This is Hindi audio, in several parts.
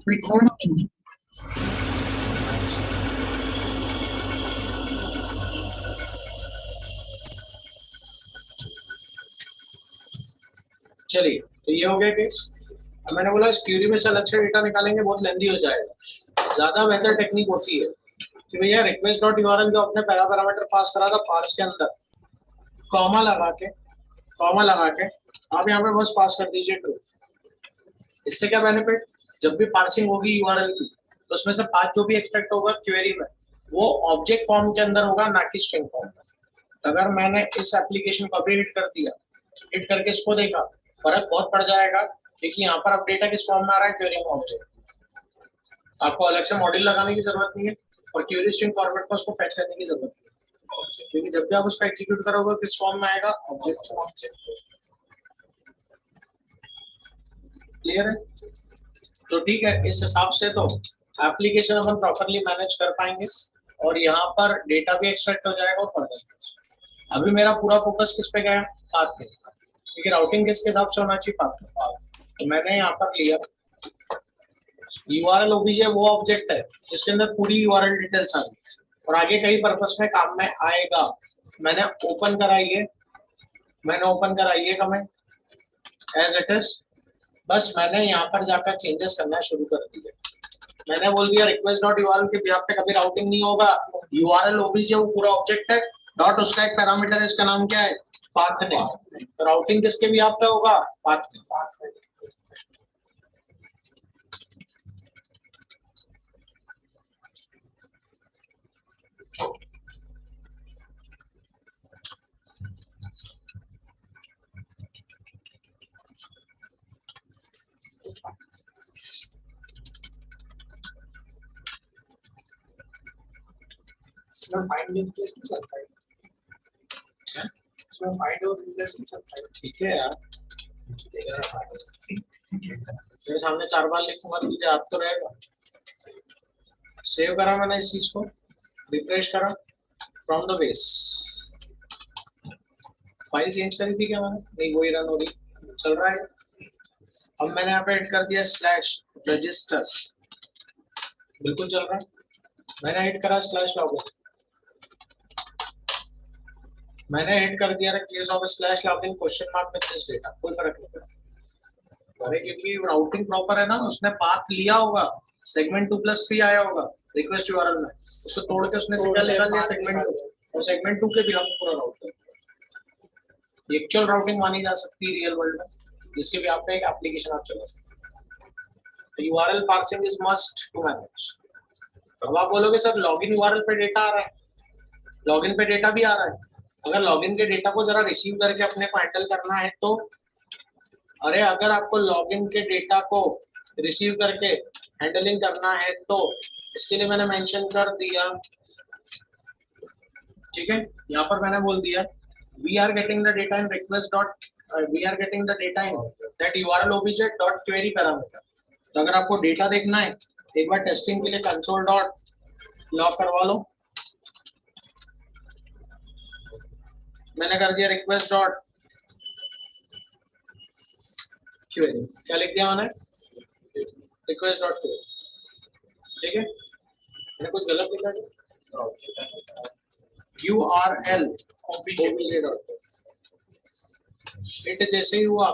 Recording. चलिए, तो ये हो गया केस। अब मैंने बोला इस क्यूरी में से अलग से डेटा निकालेंगे, बहुत लेंदी हो जाएगा। ज्यादा बेहतर टेक्निक होती है कि भैया रिक्वेस्ट डॉट यूआरएल जो अपने पैरामीटर पास करा था पार्स के अंदर, कॉमा लगा के आप यहाँ पे बस पास कर दीजिए ट्रू। इससे क्या बेनिफिट, जब भी पार्सिंग होगी यूआरएल की तो उसमें से पाथ जो भी एक्सपेक्ट होगा क्वेरी में वो ऑब्जेक्ट फॉर्म के अंदर होगा, ना कि स्ट्रिंग फॉर्म में। अगर मैंने इस एप्लीकेशन को अभी हिट कर दिया, हिट करके इसको देखा, फर्क बहुत पड़ जाएगा क्योंकि यहाँ पर अब डेटा किस फॉर्म में आ रहा है, क्वेरी में ऑब्जेक्ट। आपको अलग से मॉड्यूल लगाने की जरूरत नहीं है और क्वेरी स्ट्रिंग फॉर्मेट में उसको फैच करने की जरूरत नहीं है, क्योंकि जब भी आप उसको एग्जीक्यूट करोगे किस फॉर्म में आएगा, ऑब्जेक्ट फॉर्म से। क्लियर है? तो ठीक है, इस हिसाब से तो एप्लीकेशन अपन प्रॉपरली मैनेज कर पाएंगे और यहाँ पर डेटा भी एक्सट्रैक्ट हो जाएगा और फर्दर। अभी मेरा पूरा फोकस किस पे गया, पाथ पे, क्योंकि राउटिंग किसके हिसाब से होना चाहिए, पाथ पे। तो मैंने यहाँ पर लिया यूआरएल ओबीजे, वो ऑब्जेक्ट है जिसके अंदर पूरी यूआरएल डिटेल्स आ गई और आगे कई पर्पस में काम में आएगा। मैंने ओपन कराई है कमेंट एज इट इज। बस मैंने यहाँ पर जाकर चेंजेस करना शुरू कर दिए। मैंने बोल दिया रिक्वेस्ट डॉट यूआरएल के बिहाफ पे कभी राउटिंग नहीं होगा, यूआरएल ओबीजे वो पूरा ऑब्जेक्ट है, डॉट उसका एक पैरामीटर है, इसका नाम क्या है, पाथ नेम। तो राउटिंग किसके बिहाफ पे होगा, पाथ नेम। इसमें फाइंड रिप्लेस नहीं सकता है, इसमें फाइंड और रिप्लेस नहीं सकता है। ठीक है यार, मेरे सामने 4 बार लिखूंगा तो मुझे याद तो रहेगा। सेव करा मैंने इस चीज को, रिफ्रेश करा from the base. File change करी थी क्या मैंने, नहीं वही रन हो रही, चल रहा है। अब मैंने यहाँ पे ऐड कर दिया स्लैश रजिस्टर, बिल्कुल चल रहा है। मैंने ऐड करा स्लैश लॉगिन, मैंने ऐड कर दिया case of slash login question mark में दिस डेटा, कोई फर्क नहीं पड़ा। अरे क्योंकि राउटिंग प्रॉपर है ना, उसने पाथ लिया होगा, सेगमेंट 2+3 आया होगा रिक्वेस्ट यूआरएल में, उसको तोड़ के उसने सीधा निकाल दिया सेगमेंट 2, और सेगमेंट 2 के भी हम पूरा राउट कर। एक्चुअल राउटिंग मानी जा सकती है रियल वर्ल्ड में, जिसके भी आप एक एप्लीकेशन आप चला सकते हैं। URL parsing is must to manage. अब आप बोलोगे सर लॉगिन यूआरएल पे डेटा आ रहा है, लॉगिन पे डेटा भी आ रहा है, अगर लॉगिन के डेटा को जरा रिसीव करके अपने को हैंडल करना है तो, अरे अगर आपको लॉगिन के डेटा को रिसीव करके हैंडलिंग करना है तो इसके लिए मैंने मेंशन कर दिया, ठीक है। यहाँ पर मैंने बोल दिया we are getting the data in request dot we are getting the data in that url obj dot query parameter। तो अगर आपको डेटा देखना है एक बार टेस्टिंग के लिए कंसोल डॉट लॉग करवा लो। मैंने कर दिया रिक्वेस्ट डॉट क्वेरी, क्या लिख दिया मैंने, रिक्वेस्ट डॉट क्वेरी, ठीक है। मैंने कुछ गलत लिखा है, url obj डॉट इट जैसे ही हुआ,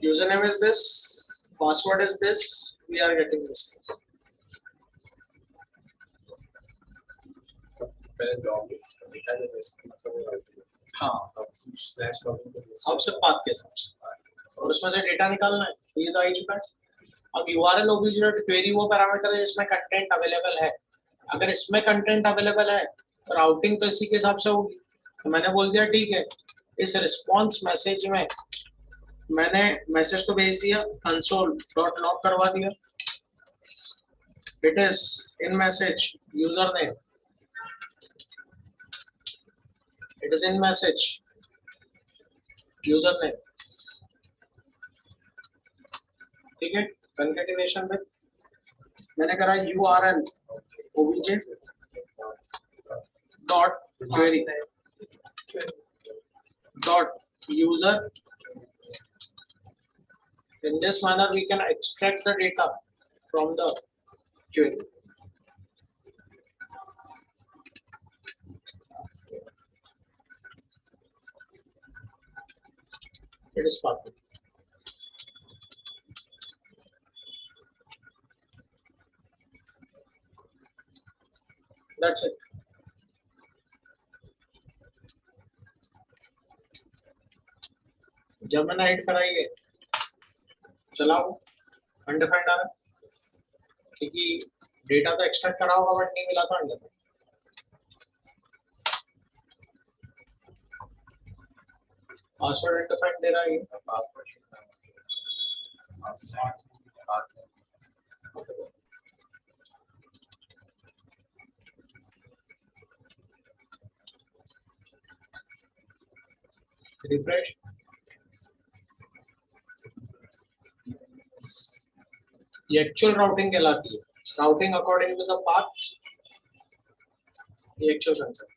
username is this, password is this, we are getting this। हाँ, अब सब पाथ के हिसाब से और उसमें से डेटा निकालना है, तो ये तो आ ही चुका है। अब यूआरएल ओबीजे डॉट क्वेरी वो पैरामीटर है जिसमें कंटेंट अवेलेबल है, अगर इसमें कंटेंट अवेलेबल है तो राउटिंग तो इसी के हिसाब से होगी। तो मैंने बोल दिया ठीक है, इस रिस्पॉन्स मैसेज में मैंने मैसेज तो भेज दिया, कंसोल डॉट लॉग करवा दिया, it is in message user name, it is in message user name, ठीक है। कंकेटिनेशन में मैंने करा URL OBJ dot query dot user In this manner, we can extract the data from the query. It is possible. That's it. जब मैंने एड कराई है चलाओ अनडिफाइंड आ रहा है क्योंकि डेटा तो एक्सट्रैक्ट करा होगा बट नहीं मिला था अनडिफाइंड. पासवर्ड अनडिफाइंड दे रहा है रिफ्रेश. ये एक्चुअल राउटिंग कहलाती है. Routing according to the path. ये एक्चुअल कंसेप्ट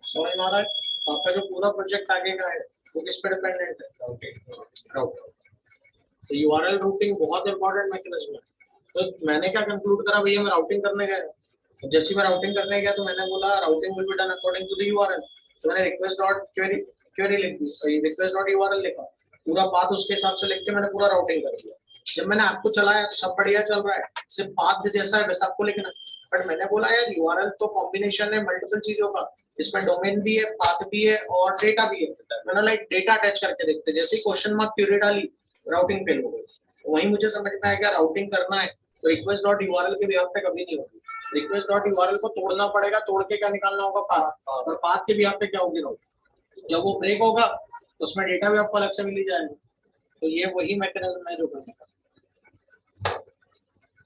समझ में आ रहा है. आपका जो पूरा प्रोजेक्ट आगे का है वो किस पे डिपेंडेंट है? राउटिंग. तो यूआरएल रूटिंग बहुत इंपॉर्टेंट मैकेनिज्म है. तो मैंने क्या कंक्लूड करा, भैया मैं राउटिंग करने गया. तो जैसे मैं राउटिंग करने गया तो मैंने बोला routing will be done according to the URL. तो मैंने रिक्वेस्ट डॉट क्वेरी लिख दी. तो ये रिक्वेस्ट डॉट यूआरएल लिखा, पूरा पाथ उसके हिसाब से लिख के मैंने पूरा राउटिंग कर दिया. जब मैंने आपको चलाया तो सब बढ़िया चल रहा है, सिर्फ पाथ जैसा है वैसा आपको लिखना. बट मैंने बोला यार यूआरएल तो कॉम्बिनेशन है मल्टीपल चीजों का. इसमें डोमेन भी है, पाथ भी है और डेटा भी है. मैंने लाइक डेटा अटैच करके देखते. जैसे क्वेश्चन मार्क क्वेरी डाली राउटिंग फेल हो गई. वही मुझे समझ में आया कि राउटिंग करना है तो रिक्वेस्ट डॉट यूआरएल के बिहाफ पे कभी नहीं होगी. रिक्वेस्ट डॉट यूआरएल को तोड़ना पड़ेगा. तोड़ के क्या निकालना होगा? पाथ. और पाथ के बिहाफ पे क्या होगी? राउटिंग. जब वो ब्रेक होगा तो उसमें डेटा भी आपको अलग से मिल जाएगा. तो ये वही मैकेनिज्म है जो करने का.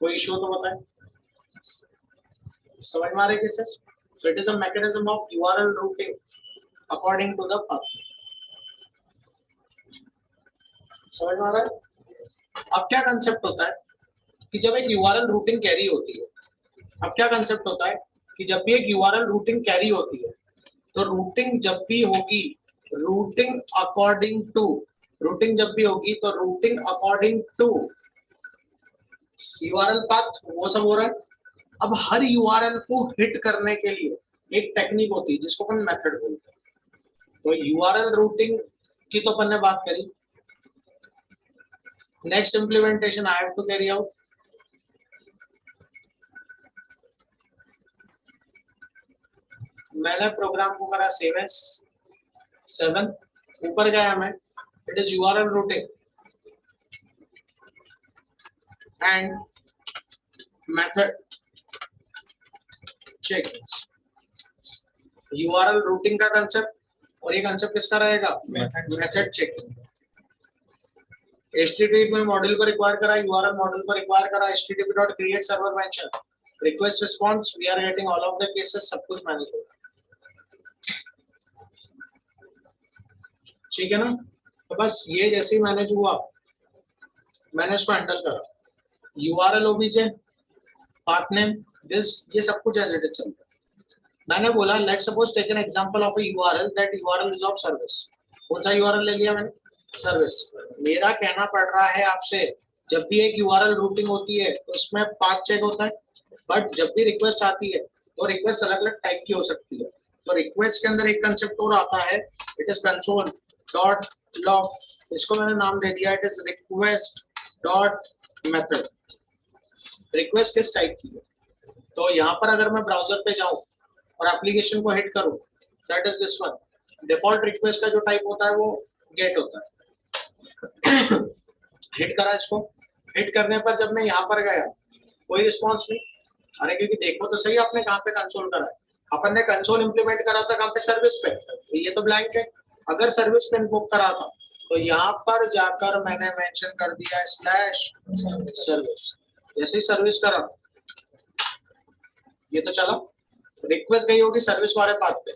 कोई इशू तो बताएं. समझ में आ रही है कैसे? So it is a mechanism of URL routing according to the path. समझ में आ रहा है? अब क्या कंसेप्ट होता है कि जब एक URL रूटिंग कैरी होती है. अब क्या कंसेप्ट होता है कि जब भी एक URL रूटिंग कैरी होती है तो रूटिंग जब भी होगी, रूटिंग अकॉर्डिंग टू, रूटिंग जब भी होगी तो routing according to URL path, वो सब हो रहा है. अब हर URL को हिट करने के लिए एक टेक्निक होती है जिसको अपन मेथड बोलते हैं. तो URL रूटिंग की तो अपन ने बात करी. Next implementation I have to carry out. मैंने प्रोग्राम को करा सेव एज 7. ऊपर गया मैं. It is URL routing and method check. URL routing का कंसेप्ट और ये कंसेप्ट किसका रहेगा? Method checking. HTTP मॉड्यूल को रिक्वायर करा, URL मॉड्यूल को रिक्वायर करा. HTTP dot create server mention, request response, we are getting all of the cases. सब कुछ मैनेज होगा. ठीक है ना? तो बस ये जैसे ही मैनेज हुआ मैंने इसको हैंडल करा. URL OBJ, path name, this, ये सब कुछ एज इट इज चलता है. मैंने बोला let's suppose take an example of a URL that URL is of service. कौन सा URL ले लिया मैंने? सर्विस. मेरा कहना पड़ रहा है आपसे जब भी एक URL रूटिंग होती है तो उसमें पाथ चेक होता है. बट जब भी रिक्वेस्ट आती है तो रिक्वेस्ट अलग अलग टाइप की हो सकती है. तो रिक्वेस्ट के अंदर एक कंसेप्ट और आता है, it is console dot log. इसको मैंने नाम दे दिया it is request dot method. Request किस टाइप की है? तो यहाँ पर अगर मैं ब्राउजर पे जाऊं और एप्लीकेशन को हिट करूं, that is this one. Default request का जो टाइप होता है वो गेट होता है. हिट करा इसको. हिट करने पर जब मैं यहाँ पर गया कोई रिस्पॉन्स नहीं. अरे क्योंकि देखो तो सही आपने कहाँ पे कंसोल करा है. अपन ने कंसोल इंप्लीमेंट करा था कहाँ पे? सर्विस पे. तो ये तो ब्लैंक है. अगर सर्विस पे इन्वोक करा था तो यहाँ पर जाकर मैंने मेंशन कर दिया स्लैश सर्विस. जैसे ही सर्विस करा ये तो चला. रिक्वेस्ट गई होगी सर्विस वाले पाथ पे,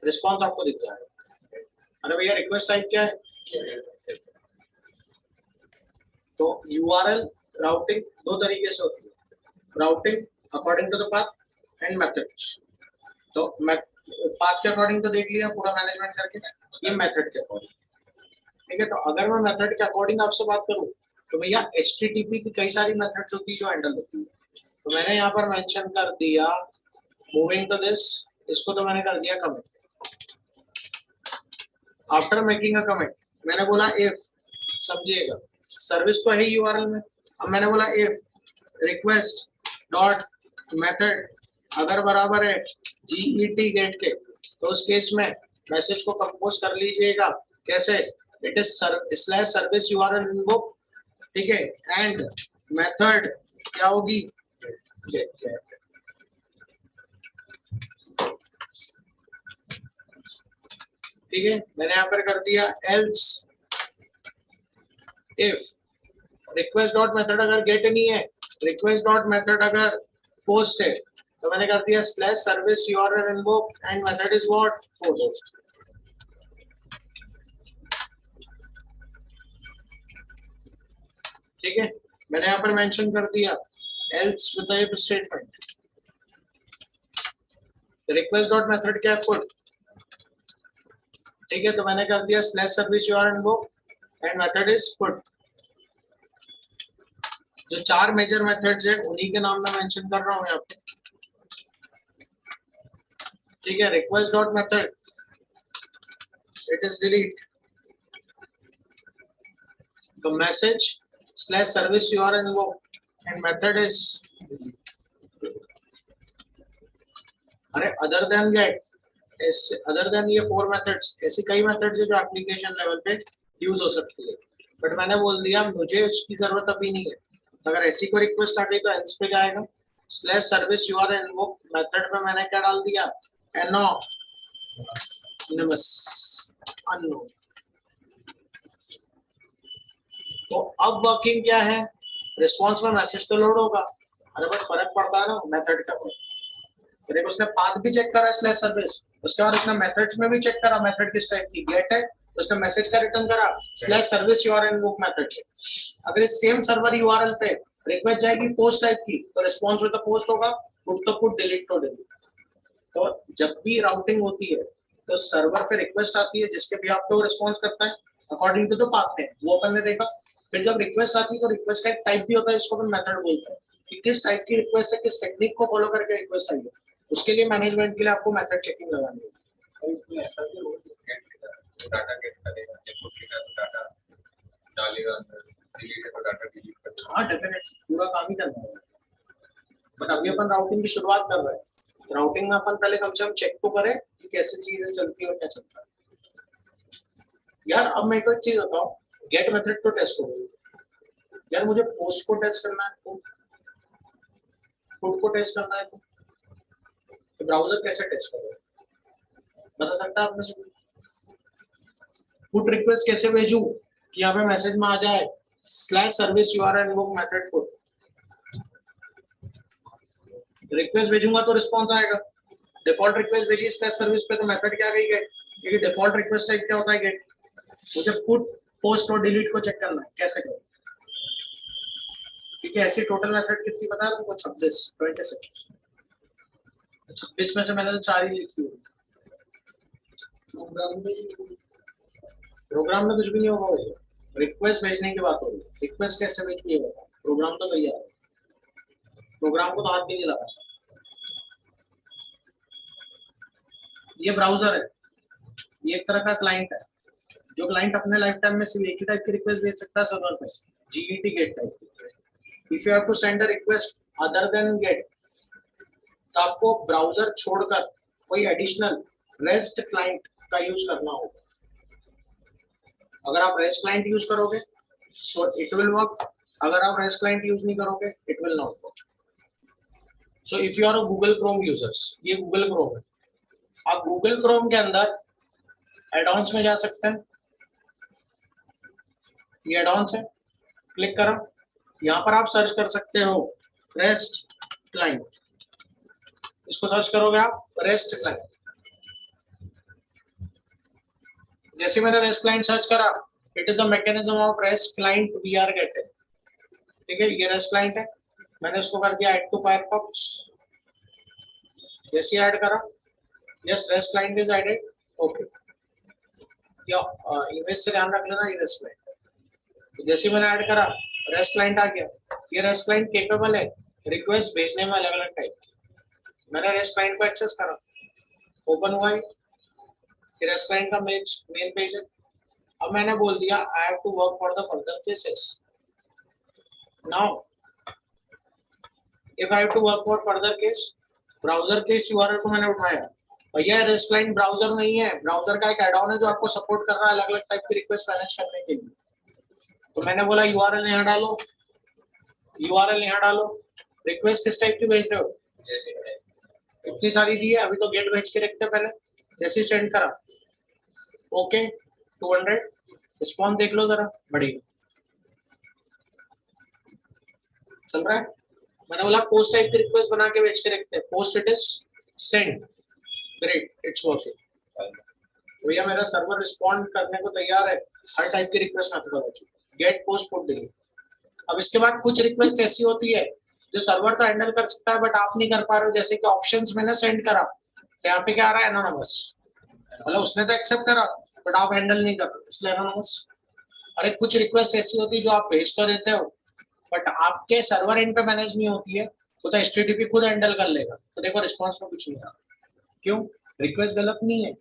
रिस्पॉन्स आपको दिख जाएगा. अरे भैया रिक्वेस्ट टाइप क्या है? तो URL राउटिंग दो तरीके से होती है. Routing according to the path and methods. तो पाथ के अकॉर्डिंग तो देख लिया पूरा मैनेजमेंट करके. ये मेथड के अकॉर्डिंग. ठीक है, तो अगर मैं मेथड के अकॉर्डिंग आपसे बात करूं तो भैया HTTP की कई सारी मेथड्स होती है जो हैंडल होती है। तो मैंने यहाँ पर मेंशन कर दिया मूविंग टू दिस, इसको तो मैंने कर दिया comment. After making a comment मैंने बोला इफ, समझिएगा सर्विस तो है यूआरएल में, अब मैंने बोला इफ रिक्वेस्ट डॉट मेथड अगर बराबर है GET गेट के, तो उस केस में मैसेज को कंपोज कर लीजिएगा कैसे, it is slash service URL invoke, ठीक है, एंड मेथड क्या होगी गेट। ठीक है, मैंने यहाँ पर कर दिया else if request dot method अगर गेट नहीं है, रिक्वेस्ट डॉट मेथड अगर पोस्ट है, तो मैंने कर दिया slash service URL invoke and method is what post. ठीक है, मैंने यहाँ पर मेंशन कर दिया else with the if statement, request dot method क्या है पुट, ठीक है, तो मैंने कर दिया slash service URL invoke and method is put. जो चार मेजर मेथड्स है उन्हीं के नाम में मेंशन कर रहा हूं यहाँ पे, ठीक है, request dot method it is delete the message slash service URL invoke and method is, अरे other than get, other than ये 4 मेथड्स, ऐसी कई मेथड्स है जो एप्लीकेशन लेवल पे यूज हो सकती है, बट मैंने बोल दिया मुझे उसकी जरूरत अभी नहीं है। अगर ऐसी कोई रिक्वेस्ट आ गई तो एल्स पे जाएगा, slash service URL invoke method में मैंने क्या डाल दिया एनोनिमस अननोन। तो अब वर्किंग क्या है, रिस्पांस में मैसेज तो लोड होगा, अरे बट फर्क पड़ता है ना मेथड का। तो देखो उसने पाथ भी चेक करा स्लैश सर्विस, उसके बाद उसने मेथड्स में भी चेक करा मेथड किस टाइप की गेट है, तो उसने मैसेज का रिटर्न करा slash service URL invoke method से। अगर इस सेम सर्वर यूआरएल पे रिक्वेस्ट जाएगी पोस्ट टाइप की, तो रिस्पांस में तो पोस्ट होगा, पुट तो पुट, डिलीट तो डिलीट। तो जब भी राउटिंग होती है तो सर्वर पे रिक्वेस्ट आती है जिसके भी आप तो रिस्पांस करता है अकॉर्डिंग टू द पाथ है, वो अपन ने देखा। फिर जब रिक्वेस्ट आती है तो रिक्वेस्ट का एक टाइप भी होता है जिसको अपन मेथड बोलते हैं, कि किस टाइप की रिक्वेस्ट है, किस टेक्निक को फॉलो करके रिक्वेस्ट आई है, उसके लिए मैनेजमेंट के लिए आपको मेथड चेकिंग लगानी है। और इसमें ऐसा भी हो डाटा गेट करेगा, इनपुट लेगा तो डाटा डालेगा अंदर, डिलीट है तो डाटा डिलीट कर देगा। हाँ डेफिनेटली पूरा काम ही करना है, बट अभी अपन राउटिंग की शुरुआत कर रहे हैं। राउटिंग में अपन पहले कम से कम चेक तो करें कि कैसे चीजें चलती है और क्या चलता है। यार अब मैं एक चीज बताऊं, गेट मेथड तो टेस्ट हो गई, यार मुझे पोस्ट को टेस्ट करना है, पुट को टेस्ट करना है, तो ब्राउजर कैसे टेस्ट करेगा, बता सकता है आप में से? पुट रिक्वेस्ट कैसे भेजूं कि यहाँ पे मैसेज में आ जाए slash service URL invoke method put, request भेजूंगा तो रिस्पांस आएगा, डिफॉल्ट रिक्वेस्ट भेजी स्लैश सर्विस पे तो मेथड क्या गई गेट, क्योंकि डिफॉल्ट रिक्वेस्ट टाइप क्या होता है गेट। मुझे पुट पोस्ट और डिलीट को चेक करना है, कैसे करूं, क्योंकि ऐसी टोटल मेथड कितनी बता तुमको 26 में से मैंने तो 4 ही लिखी हुई। प्रोग्राम में कुछ भी नहीं होगा भाई, रिक्वेस्ट भेजने की बात हो रही है, रिक्वेस्ट कैसे भेजनी है बता, प्रोग्राम तो तैयार है, प्रोग्राम को तो हाथ भी नहीं लगा। ये ब्राउजर है, ये एक तरह का क्लाइंट है, जो क्लाइंट अपने लाइफ टाइम में सिर्फ एक ही टाइप की रिक्वेस्ट भेज सकता है सर्वर पे, GET गेट टाइप की। If you have to send a request other than get, तो आपको ब्राउजर छोड़कर कोई एडिशनल रेस्ट क्लाइंट का यूज करना होगा। अगर आप रेस्ट क्लाइंट यूज करोगे तो इट विल वर्क, अगर आप रेस्ट क्लाइंट यूज नहीं करोगे it will not work. So if you are a Google Chrome users, ये गूगल क्रोम है, आप गूगल क्रोम के अंदर एडॉन्स में जा सकते हैं, ये एडॉन्स है, क्लिक करो, यहाँ पर आप सर्च कर सकते हो रेस्ट क्लाइंट, इसको सर्च करोगे आप रेस्ट क्लाइंट, जैसे मैंने रेस्ट क्लाइंट सर्च करा, it is a mechanism of rest client we are getting, ठीक है, ये रेस्ट क्लाइंट है, मैंने इसको कर दिया ऐड टू फायरफॉक्स, जैसे ऐड करा, yes rest client is added, okay. या इमेज से ध्यान रख लेना, ये रेस्ट क्लाइंट। तो जैसे मैंने ऐड करा, रेस्ट क्लाइंट आ गया। ये रेस्ट क्लाइंट केपेबल है रिक्वेस्ट भेजने में अलग अलग टाइप की। मैंने रेस्ट क्लाइंट को एक्सेस करा, ओपन हुआ, ये रेस्ट क्लाइंट का मेन पेज है। अब मैंने बोल दिया I have to work for the further cases. Now if I have to work for further case, browser case URL को मैंने उठाया। भैया रेस्ट क्लाइंट ब्राउजर नहीं है, ब्राउजर का एक एड ऑन है जो आपको सपोर्ट कर रहा है अलग अलग टाइप की रिक्वेस्ट मैनेज करने के लिए। तो मैंने बोला यूआरएल यहाँ डालो, यूआरएल यहाँ डालो। रिक्वेस्ट किस टाइप की भेज रहे हो? इतनी सारी दी है, अभी तो गेट भेज के रखते पहले। जैसे सेंड करा, ओके 200 रिस्पॉन्स देख लो जरा, बढ़िया चल रहा है। मैंने बोला पोस्ट टाइप की रिक्वेस्ट बना के भेज के रखते हैं, post it is send, great, it's working. भैया मेरा सर्वर रिस्पॉन्ड करने को तैयार है हर टाइप की request methodology, get post put delete. अब इसके बाद कुछ रिक्वेस्ट ऐसी होती है जो सर्वर तो हैंडल कर सकता है बट आप नहीं कर पा रहे हो, जैसे कि ऑप्शंस मैंने सेंड करा तो यहाँ पे क्या आ रहा है, एनोनिमस। मतलब उसने तो एक्सेप्ट करा बट आप हैंडल नहीं कर रहे, इसलिए एनोनिमस। अरे कुछ रिक्वेस्ट ऐसी होती है जो आप भेज तो देते हो बट आपके सर्वर एंड पे मैनेज नहीं होती है, तो एचटीटीपी खुद हैंडल कर लेगा। तो देखो रिस्पॉन्स में कुछ नहीं आ रहा, क्यों? रिक्वेस्ट गलत नहीं है,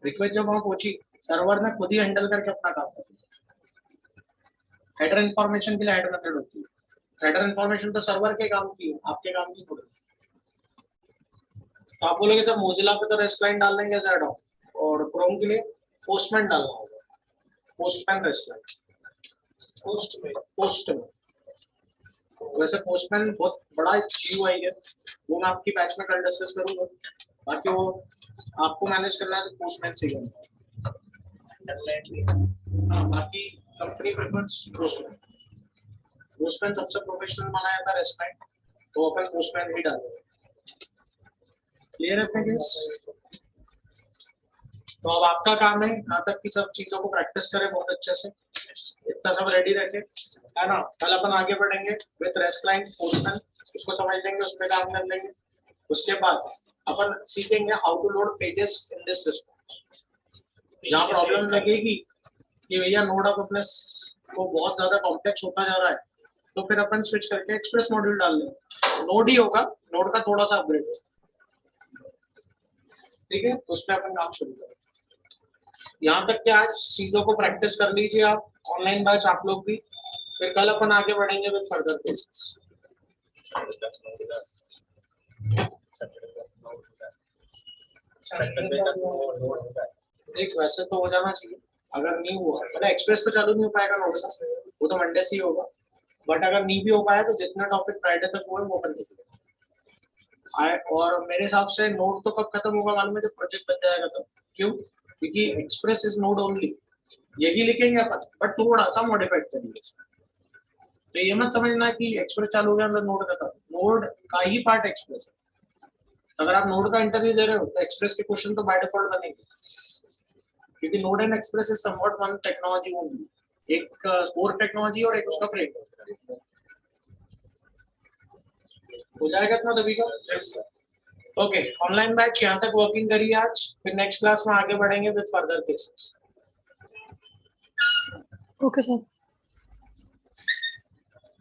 रिक्वेस्ट जब वहां पहुंची सर्वर ने खुद ही हैंडल करके अपना काम कर लिया। हेडर इंफॉर्मेशन के लिए हेडर मेथड होती है, हेडर इंफॉर्मेशन तो सर्वर के काम की है, आपके काम की थोड़ी। तो आप बोलोगे सर मोजिला पे तो रेस्ट क्लाइंट डाल देंगे एज एड ऑन, और क्रोम के लिए पोस्टमैन डालना होगा, पोस्टमैन रेस्ट क्लाइंट, पोस्टमैन। वैसे पोस्टमैन बहुत बड़ा GUI है, वो मैं आपकी बैच में कल डिस्कस करूंगा। बाकी वो आपको मैनेज करना है तो पोस्टमैन से करना है। हाँ, बाकी कंपनी प्रेफरेंस पोस्टमैन, पोस्टमैन सबसे प्रोफेशनल माना जाता है रेस्ट क्लाइंट, तो अपन पोस्टमैन ही डालेंगे। क्लियर है फ्रेंड्स? तो अब आपका काम है यहाँ तक की सब चीजों को प्रैक्टिस करें बहुत अच्छे से, इतना सब रेडी रखें, है ना। कल अपन आगे बढ़ेंगे विद रेस्ट क्लाइंट पोस्टमैन, उसको समझ लेंगे, उस पर काम कर लेंगे। उसके बाद अपन सीखेंगे how to load pages in this response. जहाँ प्रॉब्लम लगेगी कि भैया नोड ऑफ अपने को बहुत ज्यादा कॉम्प्लेक्स होता जा रहा है, तो फिर अपन स्विच करके एक्सप्रेस मॉड्यूल डाल लेंगे। नोड ही होगा, नोड का थोड़ा सा अपग्रेड होगा, ठीक है। तो उस पर अपन काम शुरू करेंगे। यहाँ तक कि आज चीजों को प्रैक्टिस कर लीजिए आप, ऑनलाइन बैच आप लोग भी, फिर कल अपन आगे बढ़ेंगे विद फर्दर केसेस। एक वैसे तो हो जाना चाहिए, अगर नहीं हुआ मतलब एक्सप्रेस तो चालू नहीं हो पाएगा नोड का, वो तो मंडे से ही होगा। बट अगर नहीं भी हो पाया तो जितना टॉपिक फ्राइडे तक हुआ है वो अपन देखेंगे। और मेरे हिसाब से नोड तो कब खत्म होगा मालूम है, जब प्रोजेक्ट बन जाएगा तब। क्यों? क्योंकि एक्सप्रेस इज नोड ओनली, यही लिखेंगे अपन बट थोड़ा सा मॉडिफाइड करेंगे। तो ये मत समझना कि एक्सप्रेस चालू हो गया मतलब नोड खत्म, नोड का ही पार्ट एक्सप्रेस है। अगर आप नोड का इंटरव्यू दे रहे हो तो एक्सप्रेस के क्वेश्चन तो बाय डिफॉल्ट बनेंगे, क्योंकि node and express is somewhat one technology only, एक कोर टेक्नोलॉजी और एक उसका फ्रेमवर्क। हो जाएगा इतना सभी का? ओके, ऑनलाइन बैच यहाँ तक वर्किंग करिए आज, फिर नेक्स्ट क्लास में आगे बढ़ेंगे with further cases. Okay sir.